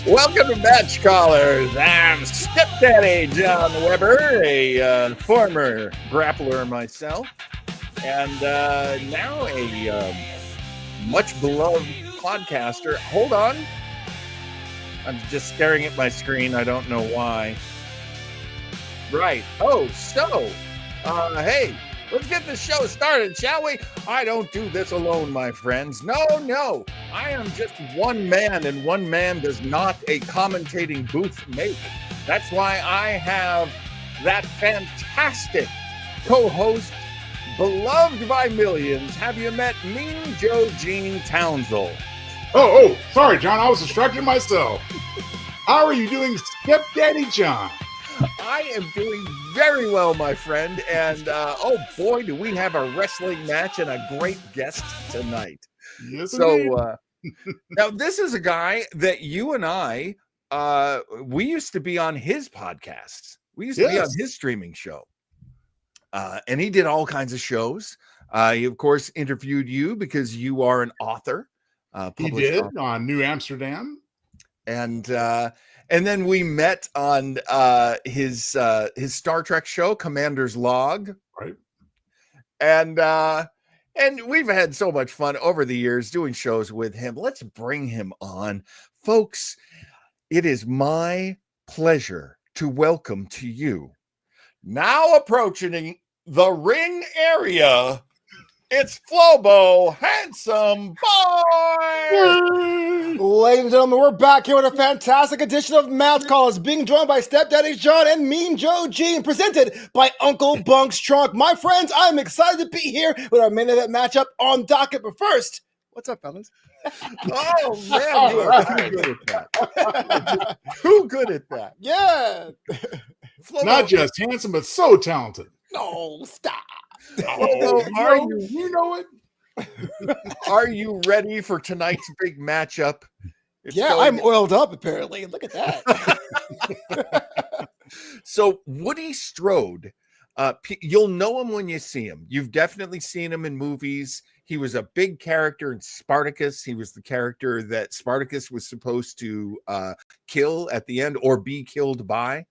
Welcome to Match Callers. I'm Stepdaddy John Weber, a former grappler myself, and now a much beloved podcaster. Hold on. I'm just staring at my screen. I don't know why. Right. Oh, so, hey, let's get this show started, shall we? I don't do this alone, my friends. No. I am just one man, and one man does not a commentating booth make. That's why I have that fantastic co-host, beloved by millions. Have you met Mean Joe Gene Townsel? Oh, sorry, John. I was distracted myself. How are you doing, Stepdaddy John? I am doing very well, my friend. And, oh boy, do we have a wrestling match and a great guest tonight. Yes, so now this is a guy that you and I, we used to be on his podcasts. We used to be on his streaming show. And he did all kinds of shows. He, of course, interviewed you because you are an author. He did on New Amsterdam. And then we met on his Star Trek show, Commander's Log. Right. And we've had so much fun over the years doing shows with him. Let's bring him on. Folks, it is my pleasure to welcome to you, now approaching the ring area, it's Flobo, handsome boy. Ladies and gentlemen, we're back here with a fantastic edition of Match Callers, being joined by Stepdaddy John and Mean Joe Gene, presented by Uncle Bunk's Trunk. My friends, I'm excited to be here with our main event matchup on docket. But first, what's up, fellas? Oh man, you are too good at that. Too good at that. Yeah. Flobo, not just handsome, but so talented. No, stop. Oh, you know it. Are you ready for tonight's big matchup? I'm oiled up, apparently. Look at that. So Woody Strode, you'll know him when you see him. You've definitely seen him in movies. He was a big character in Spartacus. He was the character that Spartacus was supposed to kill at the end or be killed by.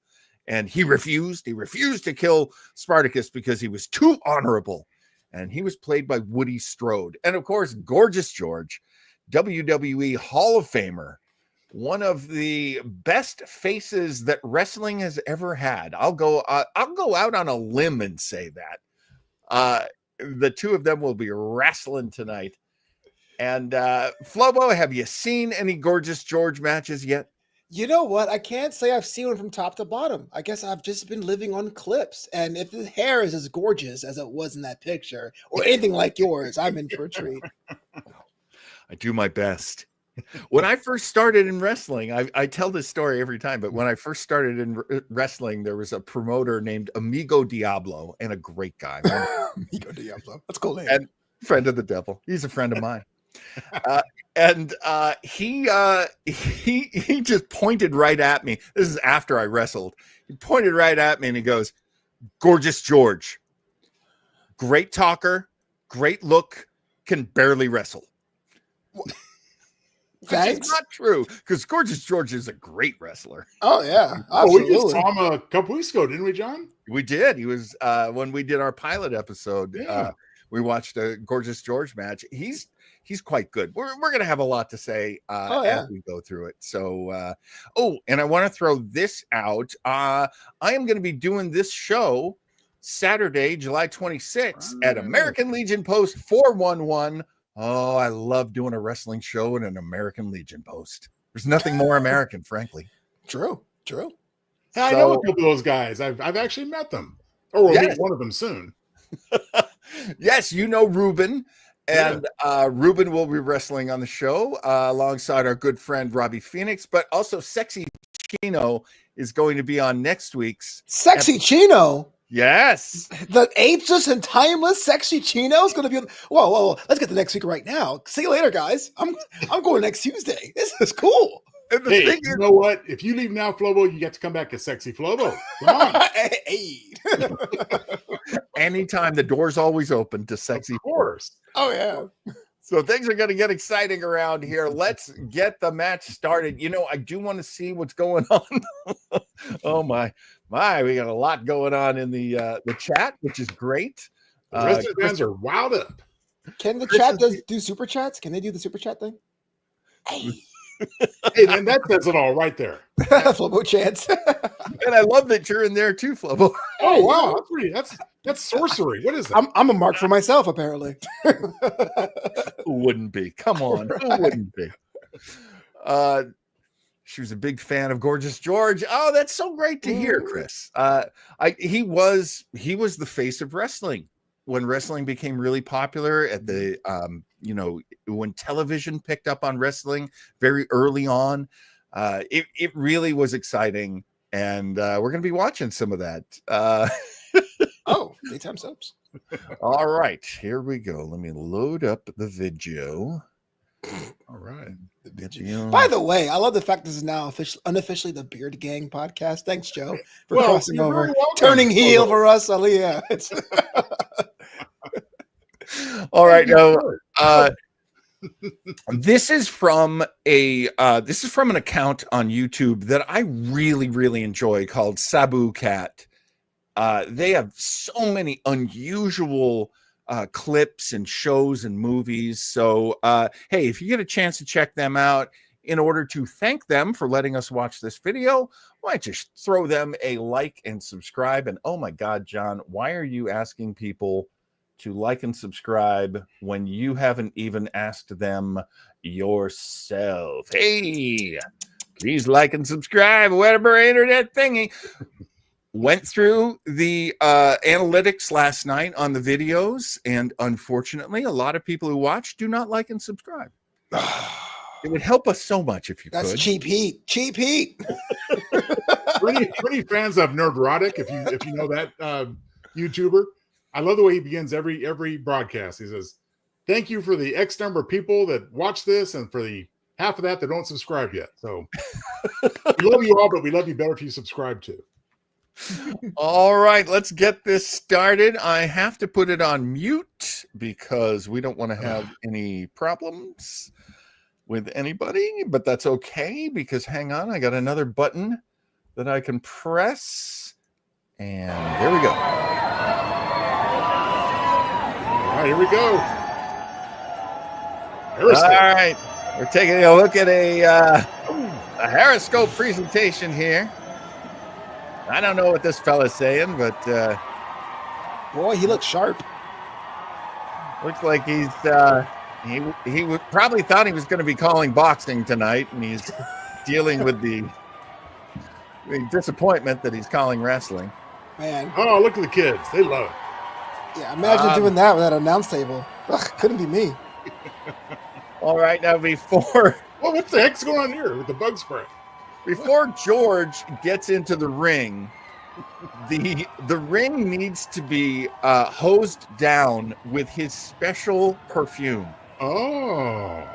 And he refused. He refused to kill Spartacus because he was too honorable. And he was played by Woody Strode. And of course, Gorgeous George, WWE Hall of Famer, one of the best faces that wrestling has ever had. I'll go out on a limb and say that. The two of them will be wrestling tonight. And Flobo, have you seen any Gorgeous George matches yet? You know what? I can't say I've seen one from top to bottom. I guess I've just been living on clips. And if his hair is as gorgeous as it was in that picture or anything like yours, I'm in for a treat. I do my best. When I first started in wrestling, I tell this story every time, but when I first started in wrestling, there was a promoter named Amigo Diablo, and a great guy. Amigo Diablo. That's a cool name. And friend of the devil. He's a friend of mine. He just pointed right at me. This is after I wrestled. He pointed right at me and he goes, "Gorgeous George, great talker, great look, can barely wrestle." Thanks. It's not true, because Gorgeous George is a great wrestler. Oh yeah, we just saw him a couple weeks ago, didn't we, John? We did. He was when we did our pilot episode. Yeah. We watched a Gorgeous George match. He's quite good. We're going to have a lot to say as we go through it. So, and I want to throw this out. I am going to be doing this show Saturday, July 26th at American Legion Post 411. Oh, I love doing a wrestling show in an American Legion Post. There's nothing more American, frankly. True. Hey, I know a couple of those guys. I've actually met them. Or we'll meet one of them soon. Yes, you know Ruben. And Ruben will be wrestling on the show alongside our good friend Robbie Phoenix, but also Sexy Chino is going to be on next week's Sexy Chino. Yes. The ageless and timeless Sexy Chino is going to be. Whoa. Let's get to next week right now. See you later, guys. I'm going next Tuesday. This is cool. Hey, you know what? If you leave now, Flobo, you get to come back as Sexy Flobo. Come on. Hey. Anytime, the door's always open to Sexy. Of course. Oh, yeah. So things are going to get exciting around here. Let's get the match started. You know, I do want to see what's going on. Oh, my. We got a lot going on in the chat, which is great. The rest of the fans are wild up. Can the chat do super chats? Can they do the super chat thing? Hey. Hey, then that says it all right there. Flobo chants. And I love that you're in there too, Flobo. Oh, wow. That's sorcery. What is that? I'm a mark for myself, apparently. Who wouldn't be? Come on. Right. Who wouldn't be? She was a big fan of Gorgeous George. Oh, that's so great to hear, Chris. He was the face of wrestling when wrestling became really popular at the when television picked up on wrestling very early on. It really was exciting, and we're going to be watching some of that. Daytime soaps. All right, here we go. Let me load up the video. All right. By the way, I love the fact this is now unofficially the Beard Gang podcast. Thanks, Joe, for crossing over, turning heel for us. Yeah. All right, now this is from an account on YouTube that I really, really enjoy called Sabu Cat. They have so many unusual clips and shows and movies. So, hey, if you get a chance to check them out, in order to thank them for letting us watch this video, why don't you throw them a like and subscribe? And oh my God, John, why are you asking people to like and subscribe when you haven't even asked them yourself? Hey, please like and subscribe, whatever internet thingy. Went through the analytics last night on the videos, and unfortunately, a lot of people who watch do not like and subscribe. It would help us so much if you could. That's cheap heat. Cheap heat. Pretty fans of Nerdrotic, if you know that YouTuber. I love the way he begins every broadcast. He says, "Thank you for the X number of people that watch this, and for the half of that don't subscribe yet." So we love you all, but we love you better if you subscribe too. All right, let's get this started. I have to put it on mute because we don't want to have any problems with anybody, but that's okay because hang on, I got another button that I can press, and there we go. All right, here we go. All right, we're taking a look at a Harriscope presentation here. I don't know what this fella's saying, but boy, he looks sharp. Looks like he's he probably thought he was going to be calling boxing tonight, and he's dealing with the disappointment that he's calling wrestling. Man, oh, look at the kids; they love it. Yeah, imagine doing that with that announce table. Ugh, couldn't be me. All right, now before what the heck's going on here with the bug spray? Before George gets into the ring, the ring needs to be hosed down with his special perfume. Oh.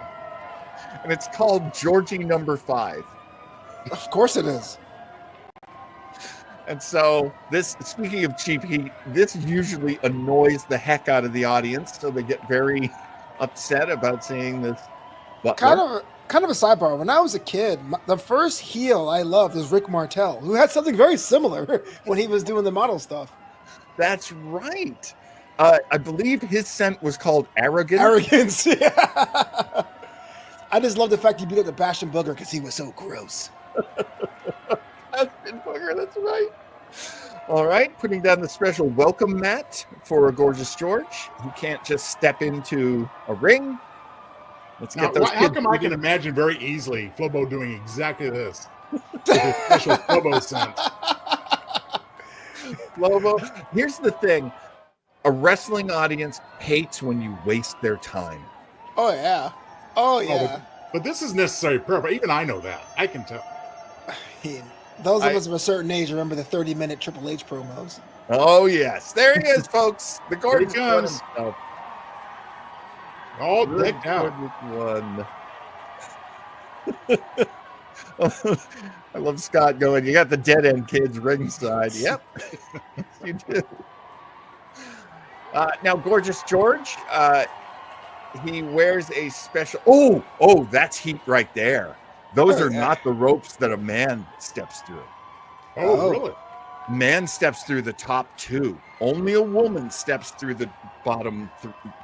And it's called Georgie Number 5. Of course it is. And so speaking of cheap heat, this usually annoys the heck out of the audience, so they get very upset about seeing this butler. Kind of a sidebar. When I was a kid, the first heel I loved was Rick Martel, who had something very similar when he was doing the model stuff. That's right. I believe his scent was called Arrogance. Arrogance. Yeah. I just love the fact he beat up the Bastion Booger because he was so gross. Bastion Booger, that's right. All right, putting down the special welcome mat for Gorgeous George. He can't just step into a ring. Let's get those. How come I can imagine very easily Flobo doing exactly this? Special Flobo scent. Flobo. Here's the thing. A wrestling audience hates when you waste their time. Oh yeah. Oh yeah. But this is necessary prayer. But even I know that. I can tell. Those of us of a certain age remember the 30-minute Triple H promos. Oh yes, there he is, folks. The gorgeous Here he comes. one. All decked out. One. I love Scott going, you got the dead end kids ringside. Yep. You do. Now, Gorgeous George, he wears a special. Oh, that's heat right there. Those are not the ropes that a man steps through. Oh, really? Man steps through the top two. Only a woman steps through the bottom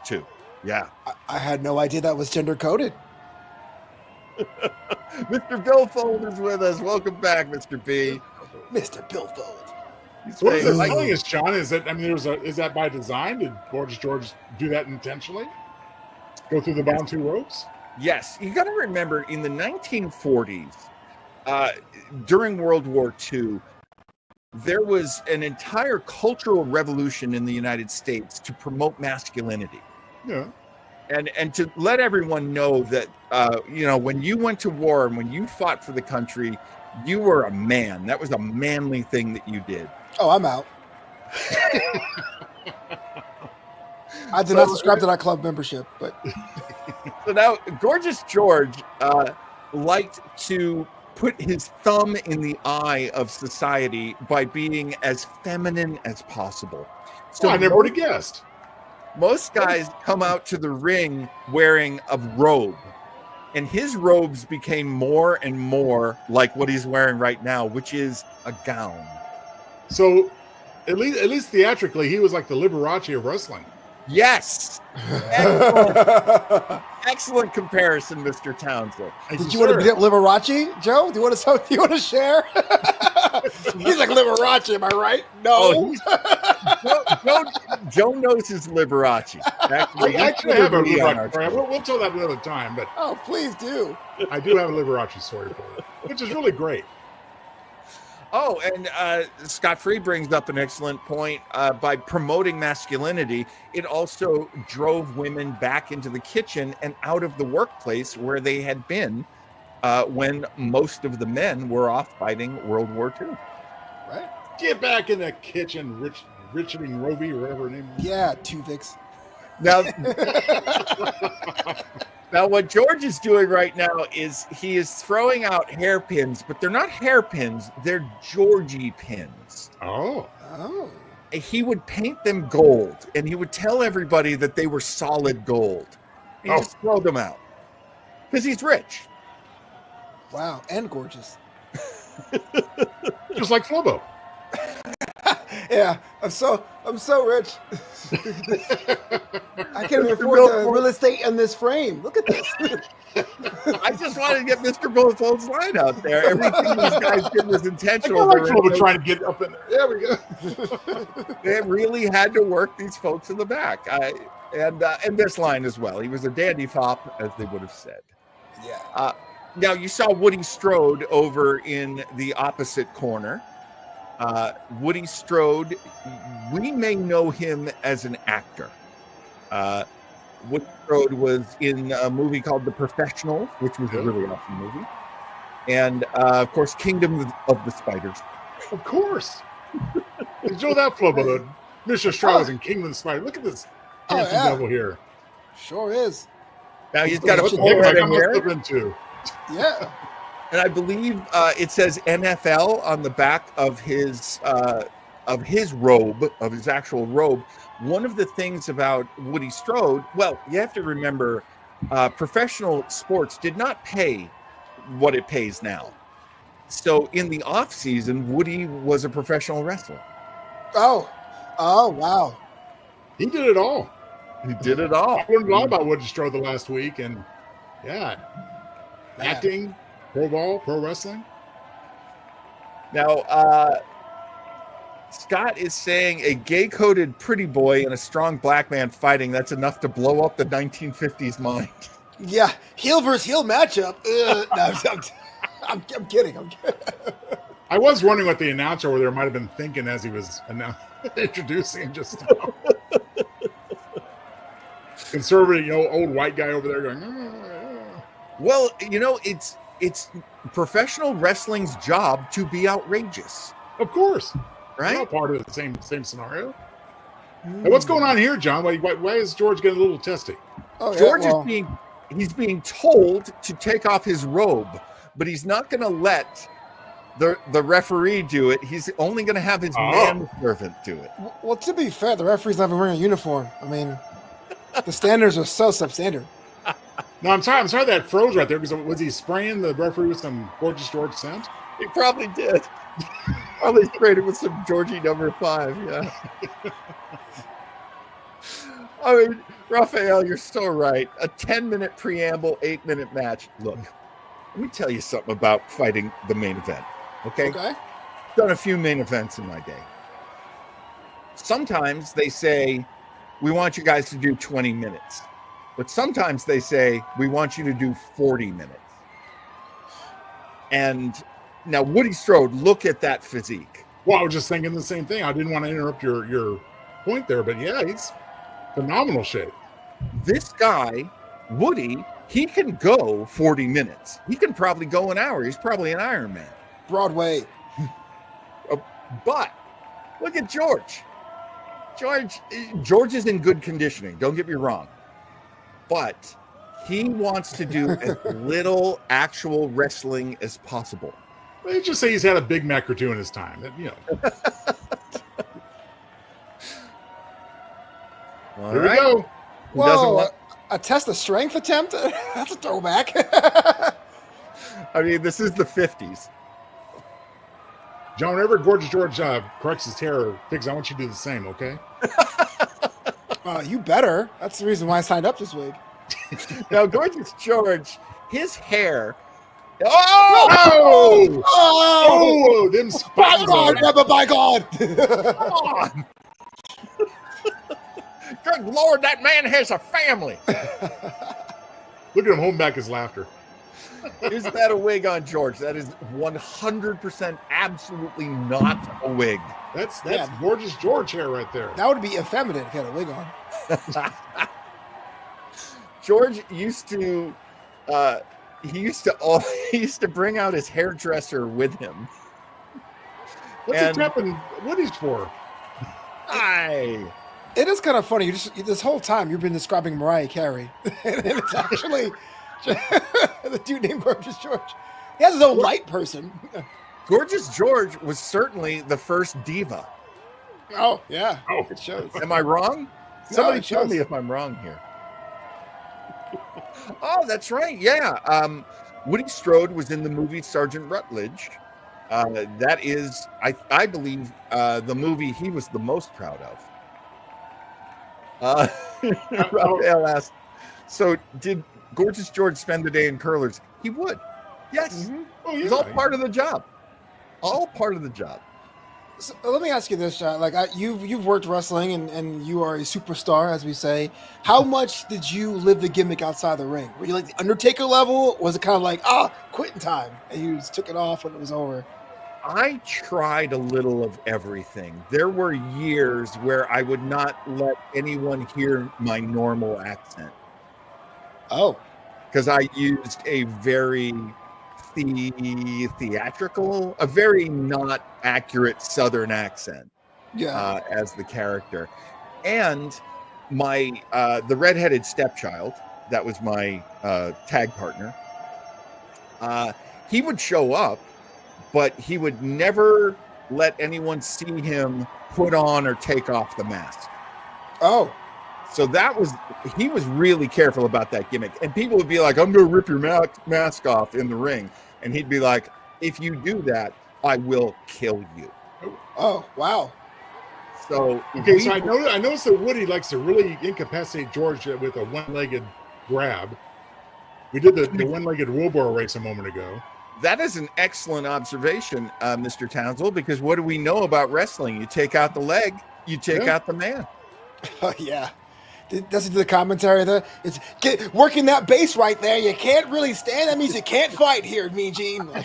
two. Yeah. I had no idea that was gender coded. Mr. Billfold is with us. Welcome back, Mr. B. Mr. Billfold. What is this telling us, John? Is that is that by design? Did Gorgeous George do that intentionally? Go through the bottom two ropes? Yes. You got to remember, in the 1940s, during World War II, there was an entire cultural revolution in the United States to promote masculinity. Yeah. And to let everyone know that, when you went to war and when you fought for the country, you were a man. That was a manly thing that you did. Oh, I'm out. I did not subscribe to that club membership, but. So now, Gorgeous George liked to put his thumb in the eye of society by being as feminine as possible. So I never would have guessed. Most guys come out to the ring wearing a robe, and his robes became more and more like what he's wearing right now, which is a gown. So, at least theatrically, he was like the Liberace of wrestling. Yes. Excellent comparison, Mr. Townsel. Did you want to beat up Liberace, Joe? Do you want to share? He's like Liberace, am I right? No. Joe knows his Liberace. Actually, I actually have a Liberace. We'll tell that another time. But please do. I do have a Liberace story for you, which is really great. Oh, and Scott Free brings up an excellent point. By promoting masculinity, it also drove women back into the kitchen and out of the workplace where they had been when most of the men were off fighting World War II. Right? Get back in the kitchen, Richard and Roby, or whatever her name is. Yeah, Tuvix. Now, what George is doing right now is he is throwing out hairpins, but they're not hairpins, they're Georgie pins. Oh. He would paint them gold, and he would tell everybody that they were solid gold. He'd just throw them out. Because he's rich. Wow, and gorgeous. Just like Flobo. Yeah, I'm so rich. I can't even afford the real estate in this frame. Look at this. I just wanted to get Mr. Billfold's line out there. Everything these guys did was intentional. I like Flobo trying to get up in there. There we go. They really had to work these folks in the back. And this line as well. He was a dandy fop, as they would have said. Yeah. Now, you saw Woody Strode over in the opposite corner. Woody Strode, we may know him as an actor. Woody Strode was in a movie called The Professional, which was a really awesome movie. And, of course, Kingdom of the Spiders. Of course. Did you know that, Flobo? Mr. Strode was in Kingdom of the Spiders. Look at this handsome devil here. Sure is. Now, he's got a full head of hair. Yeah. And I believe it says NFL on the back of his robe, of his actual robe. One of the things about Woody Strode, well, you have to remember, professional sports did not pay what it pays now. So in the off season, Woody was a professional wrestler. Oh, wow. He did it all. He did it all. I learned a lot about Woody Strode the last week, and acting. Pro ball, pro wrestling. Now, Scott is saying a gay-coded pretty boy and a strong black man fighting, that's enough to blow up the 1950s mind. Yeah, heel versus heel matchup. No, I'm kidding. I was wondering what the announcer over there might have been thinking as he was introducing him just now. conservative, old white guy over there going. Well, it's professional wrestling's job to be outrageous. Of course, right? We're all part of the same scenario. Hey, what's going on here, John? Why is George getting a little testy? Oh, George is being told to take off his robe, but he's not going to let the referee do it. He's only going to have his manservant do it. Well, to be fair, the referee's not even wearing a uniform. I mean, the standards are so substandard. No, I'm sorry that froze right there because was he spraying the referee with some Gorgeous George scent? He probably did. Probably sprayed it with some Georgie number 5. Yeah. I mean, Raphael, you're so right. A 10-minute preamble, 8-minute match. Look, let me tell you something about fighting the main event. Okay. Done a few main events in my day. Sometimes they say, we want you guys to do 20 minutes. But sometimes they say, we want you to do 40 minutes. And now Woody Strode, look at that physique. Well, I was just thinking the same thing. I didn't want to interrupt your point there, but yeah, he's phenomenal shape. This guy, Woody, he can go 40 minutes. He can probably go an hour. He's probably an Iron Man. Broadway. But look at George. George is in good conditioning. Don't get me wrong. But he wants to do as little actual wrestling as possible. Let's just say he's had a Big Mac or two in his time. All Here right. we go. Whoa, a test of strength attempt? That's a throwback. I mean, this is the 50s. John, whenever Gorgeous George corrects his hair, Figs, I want you to do the same, okay? You better. That's the reason why I signed up this week. Now, Gorgeous George, his hair. Them by God, never by God. Come on. Good Lord, that man has a family. Look at him holding back his laughter. Is that a wig on George? That is 100% absolutely not a wig. That's Gorgeous George hair right there. That would be effeminate if he had a wig on. George used to he used to bring out his hairdresser with him. What's he tapping Woody's for? It is kind of funny. This whole time you've been describing Mariah Carey, and it's actually the dude named Gorgeous George. He has his own light person. Gorgeous George was certainly the first diva. Oh yeah. Oh, it shows. Am I wrong? Somebody tell me if I'm wrong here. Oh, that's right. Yeah. Woody Strode was in the movie Sergeant Rutledge. That is, I believe, the movie he was the most proud of. Raphael asked, so did Gorgeous George spend the day in curlers? He would. Yes. Mm-hmm. Oh, yeah. It's all part of the job. All part of the job. So, let me ask you this, John. Like you've worked wrestling and you are a superstar, as we say. How much did you live the gimmick outside the ring? Were you like the Undertaker level? Was it kind of like quitting time, and you just took it off when it was over? I tried a little of everything. There were years where I would not let anyone hear my normal accent. Oh, because I used a very theatrical, a very not accurate Southern accent, as the character, and my the redheaded stepchild, that was my tag partner. He would show up, but he would never let anyone see him put on or take off the mask. Oh. So he was really careful about that gimmick. And people would be like, I'm going to rip your mask off in the ring. And he'd be like, if you do that, I will kill you. Oh, wow. So, so I noticed that Woody likes to really incapacitate George with a one-legged grab. We did the one-legged wheelbarrow race a moment ago. That is an excellent observation, Mr. Townsel, because what do we know about wrestling? You take out the leg, you take out the man. Oh, yeah. That's the commentary there. It's working that base right there. You can't really stand. That means you can't fight here, Mean Gene. Now,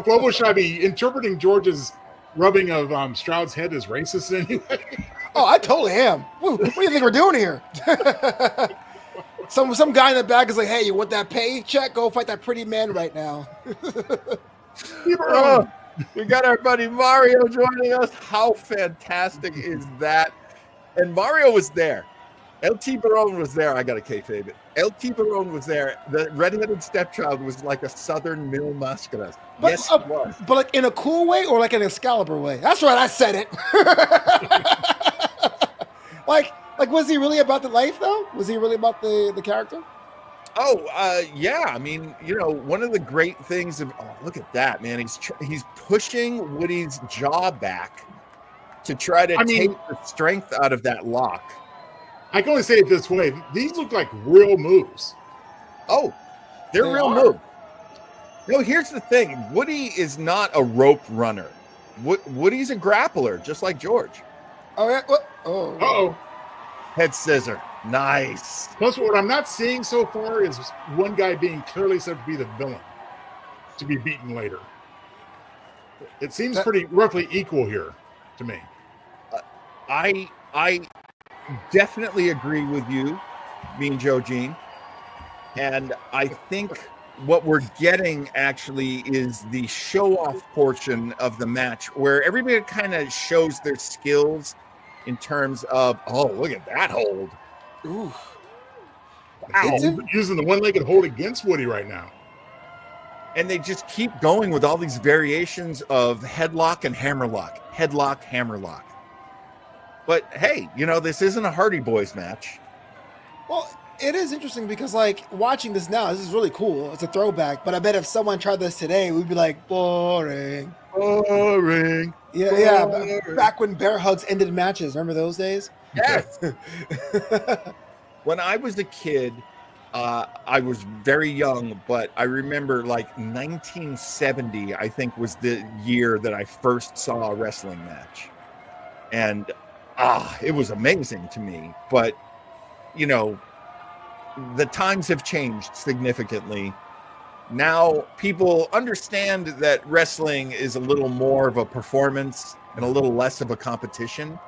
Flobo, should I be interpreting George's rubbing of Stroud's head as racist anyway? Oh, I totally am. What do you think we're doing here? Some guy in the back is like, hey, you want that paycheck? Go fight that pretty man right now. Oh, we got our buddy Mario joining us. How fantastic is that? And Mario was there. LT Barone was there. I got a kayfabe it. LT Barone was there. The redheaded stepchild was like a southern Mil Mascaras. But, Yes, it was. But like in a cool way or like an Excalibur way? That's right, I said it. like was he really about the life though? Was he really about the character? Oh, yeah. I mean, you know, one of the great things of look at that, man. He's pushing Woody's jaw back to try to take the strength out of that lock. I can only say it this way. These look like real moves. Oh, they're real moves. No, here's the thing. Woody is not a rope runner. Woody's a grappler, just like George. Oh, yeah. Oh. Uh-oh. Head scissor. Nice. Plus, what I'm not seeing so far is one guy being clearly said to be the villain, to be beaten later. It seems pretty roughly equal here to me. I definitely agree with you, being Joe Jean. And I think what we're getting actually is the show-off portion of the match where everybody kind of shows their skills in terms of, oh, look at that hold. Ooh. Wow. Using the one-legged hold against Woody right now. And they just keep going with all these variations of headlock and hammerlock. Headlock, hammerlock. But hey, you know, this isn't a Hardy Boys match. Well, it is interesting because, like, watching this now, this is really cool. It's a throwback. But I bet if someone tried this today, we'd be like, boring. Boring. Yeah, boring. Back when bear hugs ended matches. Remember those days? Yes. When I was a kid, I was very young, but I remember like 1970, I think, was the year that I first saw a wrestling match. And it was amazing to me. But, you know, the times have changed significantly. Now people understand that wrestling is a little more of a performance and a little less of a competition.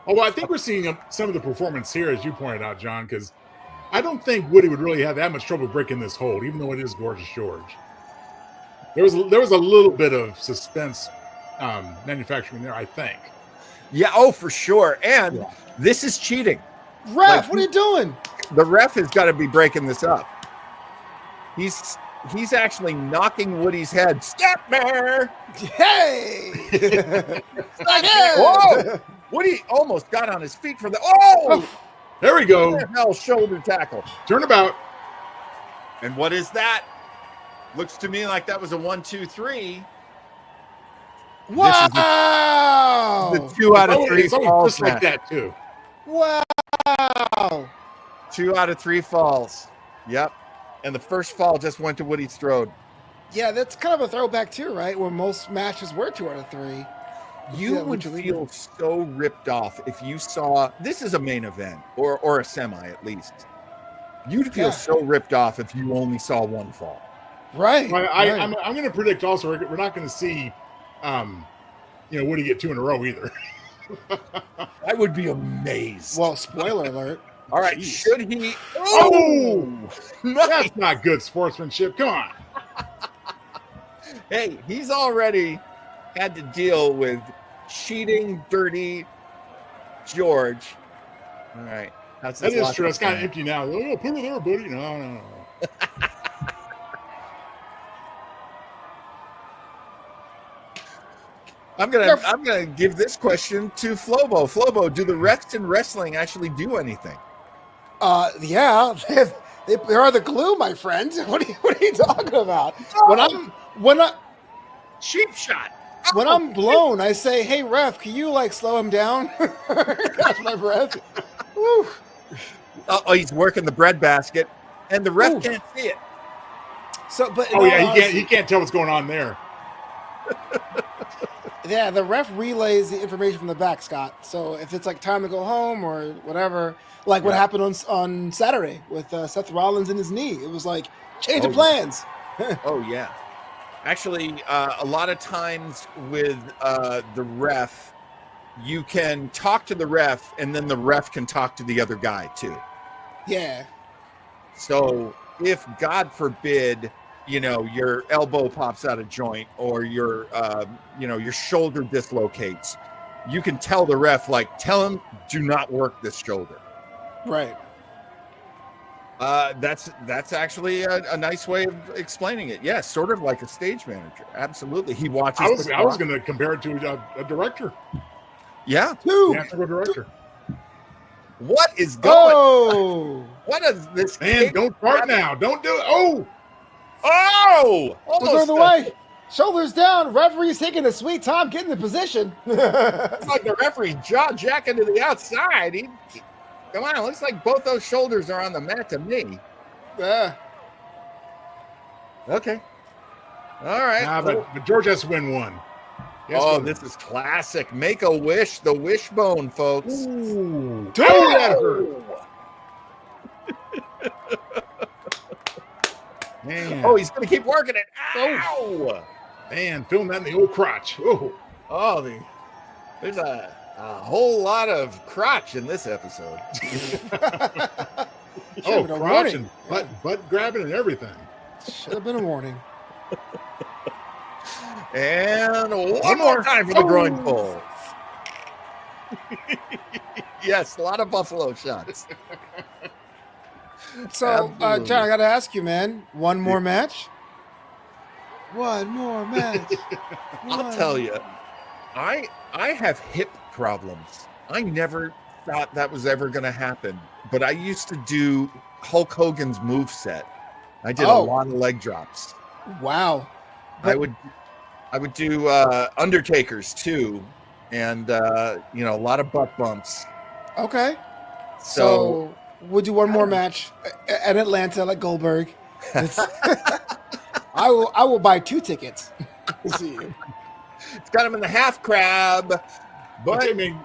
Oh, well, I think we're seeing some of the performance here, as you pointed out, John, because I don't think Woody would really have that much trouble breaking this hold, even though it is Gorgeous George. There was a little bit of suspense manufacturing there, I think. Yeah, oh, for sure. And this is cheating. Ref, what are you doing? The ref has got to be breaking this up. He's actually knocking Woody's head. Stepmare! Hey! Whoa! Woody almost got on his feet from the... Oh! There we go. Hell, shoulder tackle. Turnabout. And what is that? Looks to me like that was a 1, 2, 3. Wow! The 2 out of 3 it's falls. Just like that, too. Wow! 2 out of 3 falls. Yep. And the first fall just went to Woody Strode. Yeah, that's kind of a throwback too, right? Where most matches were 2 out of 3. You would feel so ripped off if you saw, this is a main event, or a semi at least. You'd feel so ripped off if you only saw 1 fall. Right. I'm going to predict also we're not going to see, Woody get 2 in a row either. I would be amazed. Well, spoiler alert. All right, Jeez. should he? Oh! Nice. That's not good sportsmanship. Come on. Hey, he's already had to deal with cheating, dirty George. All right. That is true. It's kind of empty now. Oh, put it there, buddy. No. I'm gonna give this question to Flobo. Flobo, do the refs in wrestling actually do anything? Yeah, they are the glue, my friend. What are you talking about? When I cheap shot. When I'm blown, I say, "Hey, ref, can you like slow him down?" Catch my breath. Woo. Oh, he's working the bread basket, and the ref can't see it. So, but he can't tell what's going on there. Yeah, the ref relays the information from the back, Scott. So if it's like time to go home or whatever, like what happened on Saturday with Seth Rollins and his knee, it was like change of plans. Oh yeah. Actually, a lot of times with the ref, you can talk to the ref, and then the ref can talk to the other guy too. Yeah. So if, God forbid, your elbow pops out of joint, or your shoulder dislocates, you can tell the ref, tell him, do not work this shoulder. Right. That's actually a nice way of explaining it. Yeah, sort of like a stage manager. Absolutely. He watches. I was going to compare it to a director. Yeah. Theatrical director. What is going? Oh. What is this? Man, don't fart now. Don't do it. Oh. Almost the way. Shoulders down. Referee's taking a sweet time getting the position. It's like the referee jaw jacking to the outside. Come on, looks like both those shoulders are on the mat to me. Yeah. Okay. All right. But George has to win one. This is classic. Make a wish, the wishbone, folks. Ooh. That hurt. Man. Oh, he's going to keep working it. Ow! Man, feeling that in the old crotch. There's a whole lot of crotch in this episode. Crotch and butt grabbing and everything. Should have been a warning. And one more time for the groin pull. Yes, a lot of buffalo shots. So, John, I got to ask you, man. One more match? One more match. I'll tell you, I have hip problems. I never thought that was ever going to happen, but I used to do Hulk Hogan's moveset. I did a lot of leg drops. Wow. I would do Undertaker's too, and a lot of butt bumps. Okay. So we'll do one more match at Atlanta, like Goldberg. I will buy 2 tickets to see you. It's got him in the half crab, but Woody, man,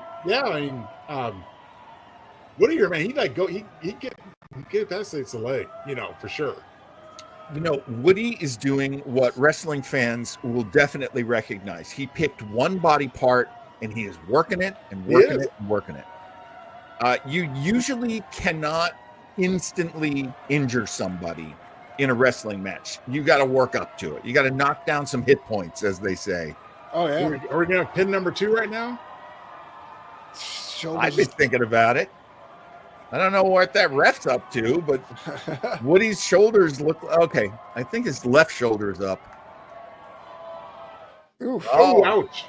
he get past the leg, for sure. Woody is doing what wrestling fans will definitely recognize. He picked one body part and he is working it and working it and working it. You usually cannot instantly injure somebody in a wrestling match. You got to work up to it. You got to knock down some hit points, as they say. Oh, yeah. Are we going to pin number 2 right now? I've been thinking about it. I don't know what that ref's up to, but Woody's shoulders look okay. I think his left shoulder is up. Oof. Oh, ouch.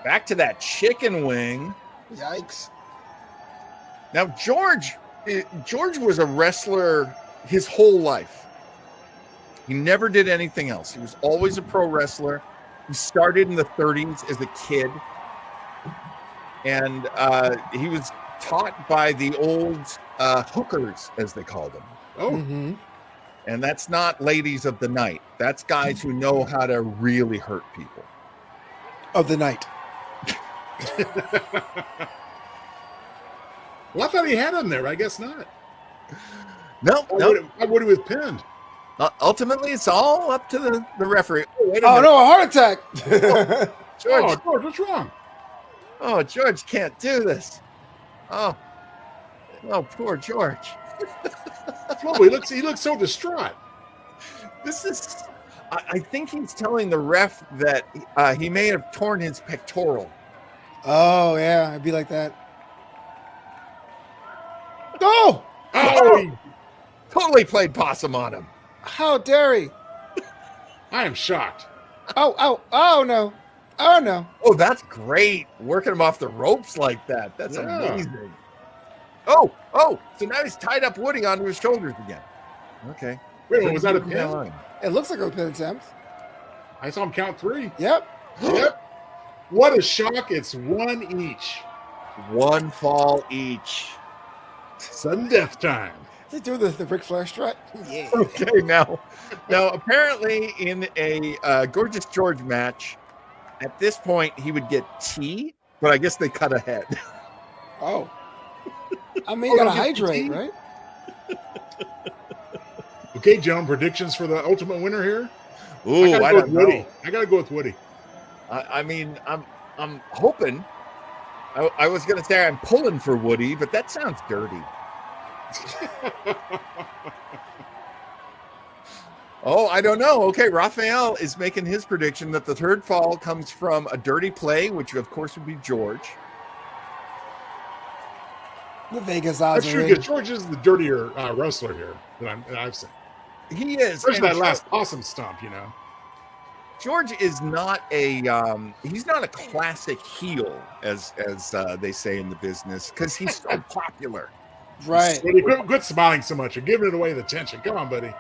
Back to that chicken wing. Yikes. Now, George was a wrestler his whole life. He never did anything else. He was always a pro wrestler. He started in the 30s as a kid. And he was taught by the old hookers, as they called them. Oh. Mm-hmm. And that's not ladies of the night. That's guys who know how to really hurt people. Of the night. Well, I thought he had him there. I guess not. No. Why would he was pinned? Ultimately, it's all up to the referee. Oh, no, a heart attack. George, what's wrong? Oh, George can't do this. Oh, poor George. Flobo, he looks so distraught. This is, I think he's telling the ref that he may have torn his pectoral. Oh, yeah, it'd be like that. No! Oh, he totally played possum on him. How dare he? I am shocked. Oh, no. Oh, no. Oh, that's great. Working him off the ropes like that. That's amazing. Oh, so now he's tied up Woody onto his shoulders again. Okay. Wait, was that a pin? It looks like a pin attempt. I saw him count 3. Yep. What a shock. It's 1 each. 1 fall each. Sudden death time. Is he doing the Ric Flair strut? Yeah. Okay, now apparently in a Gorgeous George match, at this point he would get tea, but I guess they cut ahead. Oh. I mean, you gotta hydrate, right? Okay, Joan, predictions for the ultimate winner here? Ooh, I don't know. I gotta go with Woody. I mean, I'm hoping. I was going to say I'm pulling for Woody, but that sounds dirty. Oh, I don't know. Okay, Raphael is making his prediction that the third fall comes from a dirty play, which of course would be George. The Vegas I'm odds sure are in. George is the dirtier wrestler here that I've seen. He is. Especially that last possum stomp, you know. George is not a he's not a classic heel as they say in the business because he's so popular. Right. Buddy, quit smiling so much. You're giving it away the tension. Come on, buddy.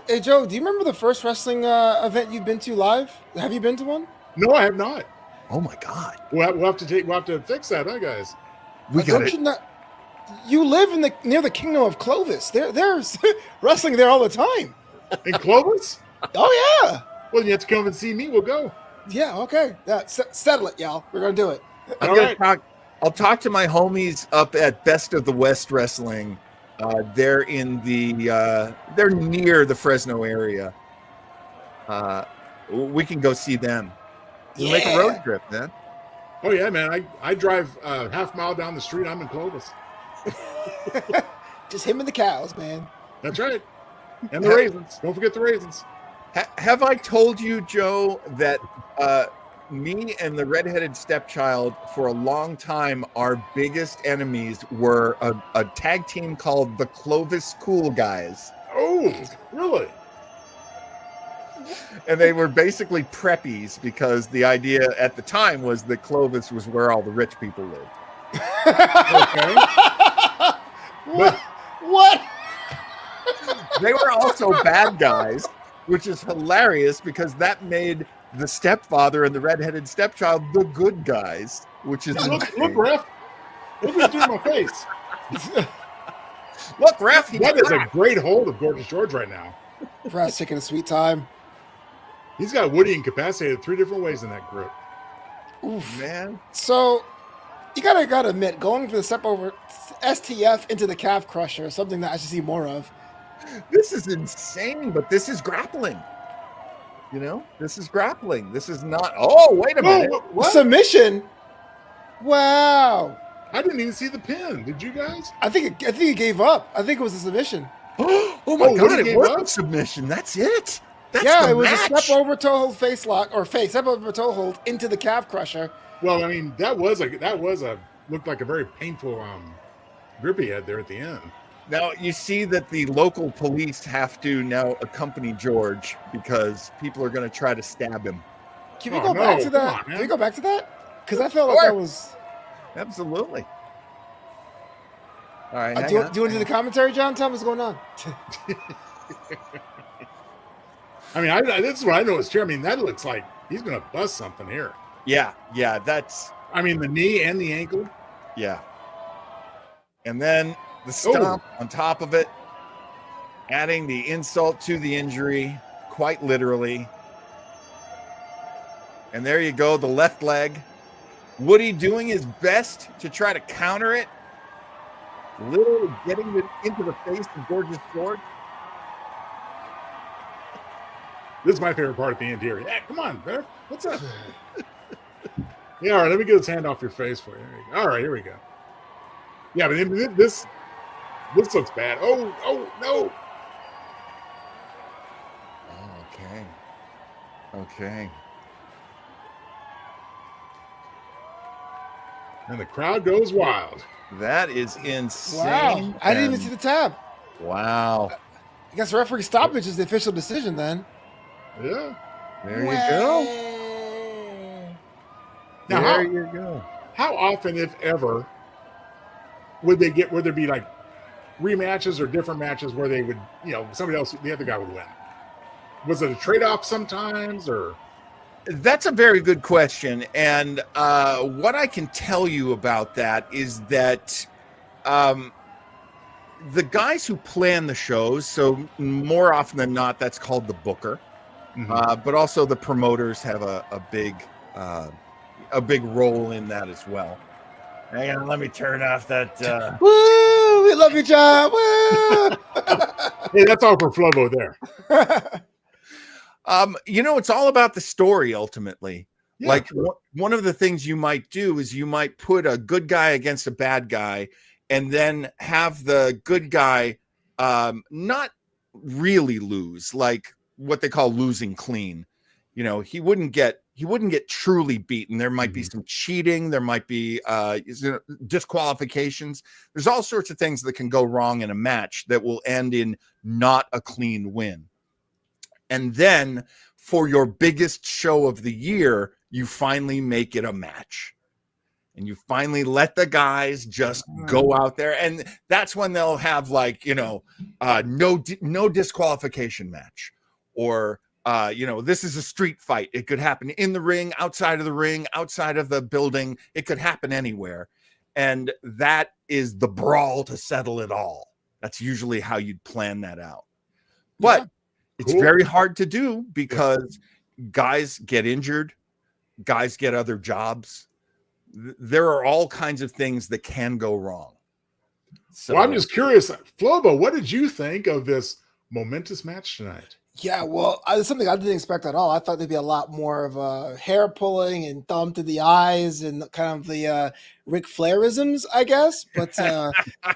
Hey, Joe, do you remember the first wrestling event you've been to live? Have you been to one? No, I have not. Oh my God. We'll have to fix that, huh, guys? We got it. You live near the kingdom of Clovis. There's wrestling there all the time. In Clovis? Oh yeah. Well, you have to come and see me. We'll go. Yeah. Okay. Yeah. Settle it, y'all. We're gonna do it. I'll talk to my homies up at Best of the West Wrestling. They're in they're near the Fresno area. We can go see them. We'll make a road trip, man. Oh yeah, man. I drive half mile down the street. I'm in Clovis. Just him and the cows, man. That's right. And the raisins. Don't forget the raisins. Have I told you, Joe, that me and the redheaded stepchild for a long time, our biggest enemies were a tag team called the Clovis Cool Guys. Oh, really? And they were basically preppies because the idea at the time was that Clovis was where all the rich people lived. Okay. What? They were also bad guys, which is hilarious because that made the stepfather and the redheaded stepchild the good guys, which is look, Ref. Look what you do to my face. Look, Ref. That is a great hold of Gorgeous George right now. Perhaps taking a sweet time. He's got Woody incapacitated 3 different ways in that grip. Oof, man. So you gotta admit, going for the step over STF into the calf crusher is something that I should see more of. This is insane, but this is grappling. You know, this is grappling. This is not. Oh, wait a minute. What? Submission. Wow. I didn't even see the pin. Did you guys? I think he gave up. I think it was a submission. Oh my God! Woody It was gave a up? submission. That's it. That's Yeah, the it was match. a step over toe hold face lock or step over toe hold into the calf crusher. Well, I mean, that looked like a very painful grip he had there at the end. Now you see that the local police have to now accompany George because people are going to try to stab him. Can we go back to that? Can we go back to that? Because I felt like Sure. that was. Absolutely. All right. Do you want to do the commentary, John? Tell me what's going on. I mean, this is what I know is true. I mean, that looks like he's going to bust something here. Yeah. That's. I mean, the knee and the ankle. Yeah. And then the stomp on top of it, adding the insult to the injury, quite literally. And there you go, the left leg. Woody doing his best to try to counter it. Literally getting it into the face of Gorgeous George. This is my favorite part at the end here. Yeah, come on, Bear. What's up? Yeah, all right, let me get his hand off your face for you. All right, here we go. Yeah, but this looks bad. Oh, no. Okay. And the crowd goes wild. That is insane. Wow. I didn't even see the tab. Wow. I guess referee stoppage is the official decision then. Yeah. There you go. Now, There you go. How often, if ever, would there be like rematches or different matches where they would, somebody else, the other guy would win? Was it a trade-off sometimes, or? That's a very good question. And what I can tell you about that is that the guys who plan the shows, so more often than not, that's called the booker. Mm-hmm. But also the promoters have a big role in that as well. Hang on, let me turn off that. Woo! We love you, John. Woo! Hey, that's all for Flobo there. It's all about the story ultimately. Yeah, Like true. one of the things you might do is you might put a good guy against a bad guy, and then have the good guy not really lose, like what they call losing clean. You know, he wouldn't get truly beaten. There might be Mhm. some cheating. There might be disqualifications. There's all sorts of things that can go wrong in a match that will end in not a clean win. And then for your biggest show of the year, you finally make it a match. And you finally let the guys just go out there. And that's when they'll have, like, no disqualification match. Or, this is a street fight. It could happen in the ring, outside of the ring, outside of the building. It could happen anywhere. And that is the brawl to settle it all. That's usually how you'd plan that out. But Yeah. it's Cool. very hard to do because guys get injured, guys get other jobs. There are all kinds of things that can go wrong. So Well, I'm just curious, Flobo, what did you think of this momentous match tonight? Yeah, well, it's something I didn't expect at all. I thought there'd be a lot more of hair pulling and thumb to the eyes and kind of the Ric Flairisms, I guess. But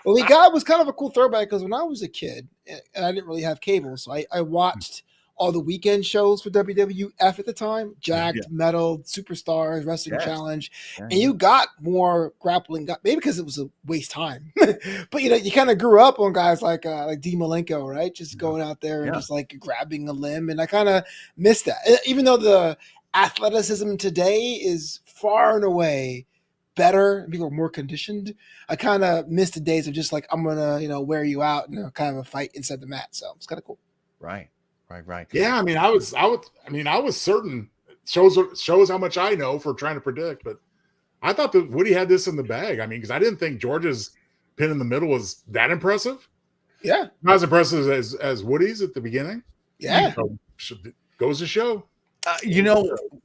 what we got was kind of a cool throwback because when I was a kid, and I didn't really have cable, so I watched all the weekend shows for WWF at the time, Jacked, Metal, Superstars, Wrestling Challenge, and you got more grappling, maybe because it was a waste time. But you kind of grew up on guys like Dean Malenko, right? Just going out there and just like grabbing a limb, and I kind of missed that. Even though the athleticism today is far and away better, people are more conditioned, I kind of missed the days of just like, I'm gonna wear you out in a kind of a fight inside the mat. So it's kind of cool. Right. Yeah, I mean, I was certain, shows how much I know for trying to predict, but I thought that Woody had this in the bag. I mean, because I didn't think George's pin in the middle was that impressive. Yeah, not as impressive as Woody's at the beginning. Yeah, so goes to show.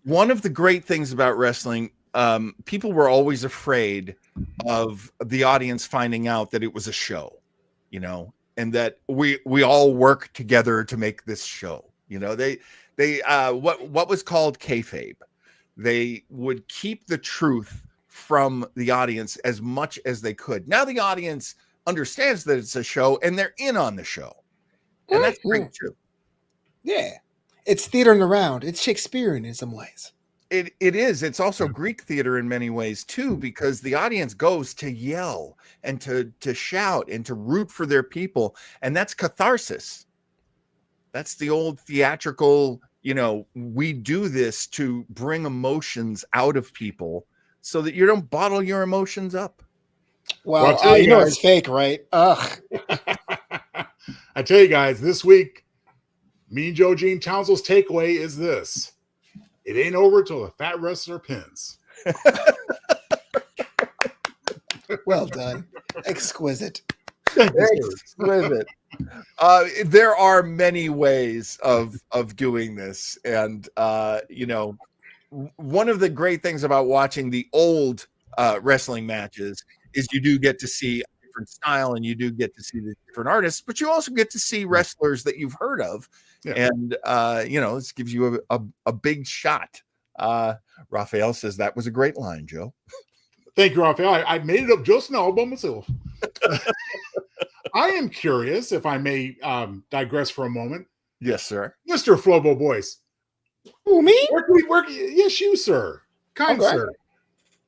One of the great things about wrestling, people were always afraid of the audience finding out that it was a show, and that we all work together to make this show. They what was called kayfabe. They would keep the truth from the audience as much as they could. Now the audience understands that it's a show and they're in on the show, and that's great too. Yeah, it's theater and around. It's Shakespearean in some ways. It is. It's also Greek theater in many ways too, because the audience goes to yell and to shout and to root for their people, and that's catharsis. That's the old theatrical, we do this to bring emotions out of people so that you don't bottle your emotions up. Well, it's fake, right? Ugh. I tell you guys, this week, Mean Joe Gene Townsel's takeaway is this: it ain't over till the fat wrestler pins. Well done. Exquisite. Exquisite. There are many ways of doing this, and one of the great things about watching the old wrestling matches is you do get to see a different style, and you do get to see the different artists, but you also get to see wrestlers that you've heard of, and this gives you a big shot. Raphael says that was a great line, Joe. Thank you, Raphael. I made it up just now by myself. I am curious, if I may digress for a moment. Yes, sir. Mr. Flobo Boyce. Who, me? Yes, you, sir. Kind sir.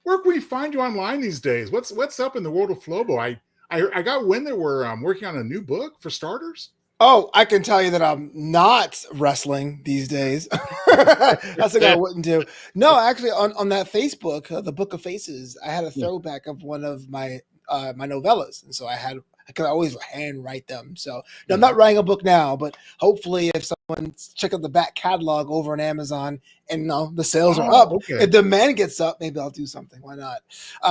Where can we find you online these days? What's up in the world of Flobo? I got wind that we're working on a new book for starters. Oh, I can tell you that I'm not wrestling these days. That's the guy I wouldn't do. No, actually, on that Facebook, the Book of Faces, I had a throwback of one of my my novellas, and so I could always handwrite them. So I'm not writing a book now, but hopefully, if someone check out the back catalog over on Amazon and the sales are up, if demand gets up, maybe I'll do something. Why not?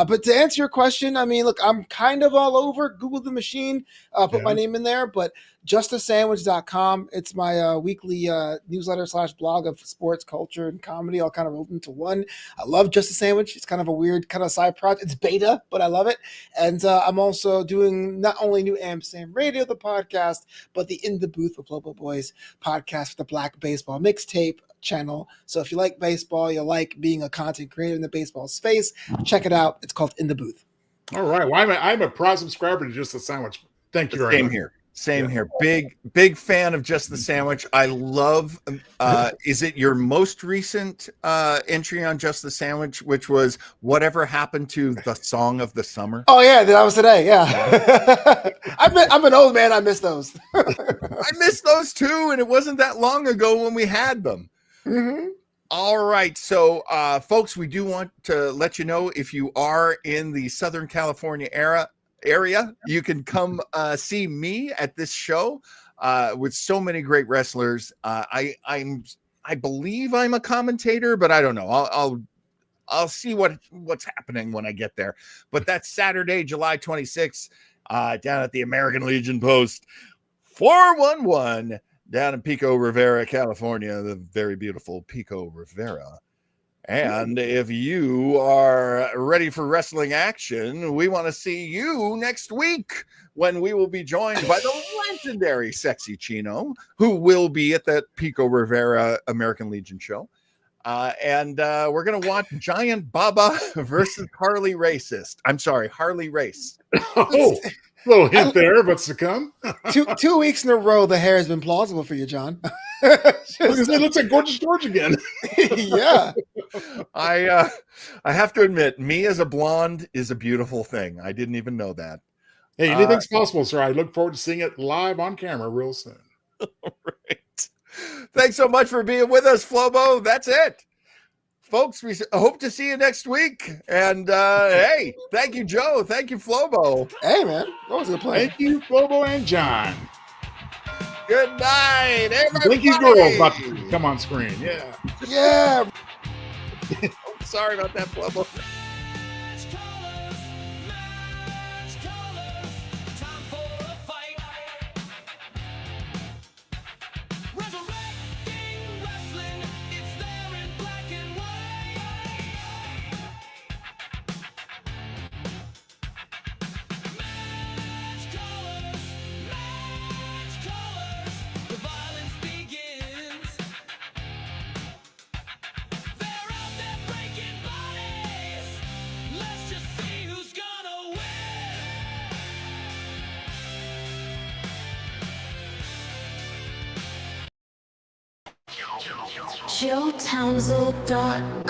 But to answer your question, I mean, look, I'm kind of all over. Google the machine, put my name in there, but justasandwich.com. It's my weekly newsletter / blog of sports, culture, and comedy all kind of rolled into one. I love Just a Sandwich. It's kind of a weird kind of side project. It's beta, but I love it. And I'm also doing not only New Amsterdam Radio, the podcast, but the In the Booth with Flobo Boys podcast podcast for the Black Baseball Mixtape channel. So if you like baseball, you like being a content creator in the baseball space, check it out. It's called In the Booth. All right. Well, I'm a proud subscriber to Just the Sandwich. Thank you very much. Same here. Big fan of Just the Sandwich. I love, is it your most recent entry on Just the Sandwich, which was Whatever Happened to the Song of the Summer? Oh, yeah, that was today. Yeah. I'm an old man. I miss those. I miss those too. And it wasn't that long ago when we had them. Mm-hmm. All right. So, folks, we do want to let you know if you are in the Southern California area, you can come see me at this show with so many great wrestlers. I believe I'm a commentator, but I don't know. I'll see what's happening when I get there. But that's Saturday, July 26th, down at the American Legion Post 411 down in Pico Rivera, California, the very beautiful Pico Rivera. And if you are ready for wrestling action, we want to see you next week when we will be joined by the legendary Sexy Chino, who will be at that Pico Rivera American Legion show. And we're going to watch Giant Baba versus Harley Race. Oh, little hint there, but to come. 2 weeks in a row, the hair has been plausible for you, John. It looks like Gorgeous George again. Yeah. I have to admit, me as a blonde is a beautiful thing. I didn't even know that. Hey, anything's possible, sir. I look forward to seeing it live on camera real soon. Right. Thanks so much for being with us, Flobo. That's it. Folks, we hope to see you next week. And hey, thank you, Joe. Thank you, Flobo. Hey, man. That was a good play. Thank you, Flobo and John. Good night, everybody. Blinky girl about to come on screen. Yeah. Yeah. Sorry about that, Flobo. Townsel.com